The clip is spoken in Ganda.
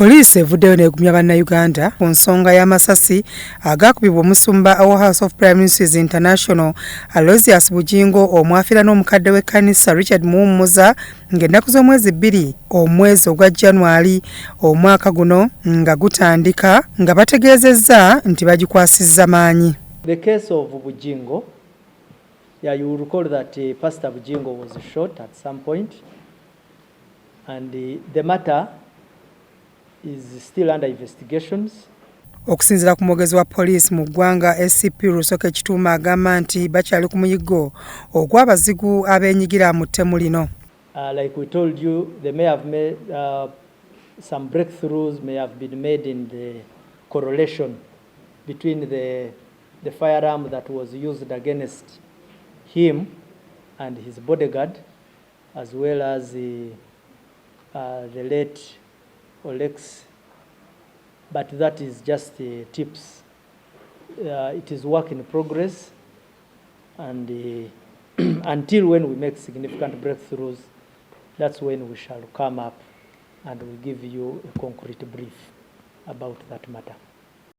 Poliisi evuddeyo n'egumya bannayuganda ku nsonga y'amasasi agaakubibwa omusumba owa House of Prime Ministers International Aloysius Bujjingo omwafiira n'omukadde w'ekkanisa Richard Muwummuza ng'ennaku z'omwezi 2 omwezi ogwa January omwaka guno nga gutandika nga bategeezezza nti bagikwasizza maanyi. The case of Bujjingo, yeah, you will recall that Pastor Bujjingo was shot at some point, and the matter is still under investigations. Okusinziira ku mwogezi wa poliisi mu ggwanga SCP Lusoke Kituuma agamba nti bakyali ku muyiggo ogw'abazigu abeenyigira mu ttemu lino. Like we told you, they may have made some breakthroughs may have been made in the correlation between the firearm that was used against him and his bodyguard, as well as the late Olex, but that is just tips. It is work in progress, and until when we make significant breakthroughs, that's when we shall come up and we'll give you a concrete brief about that matter.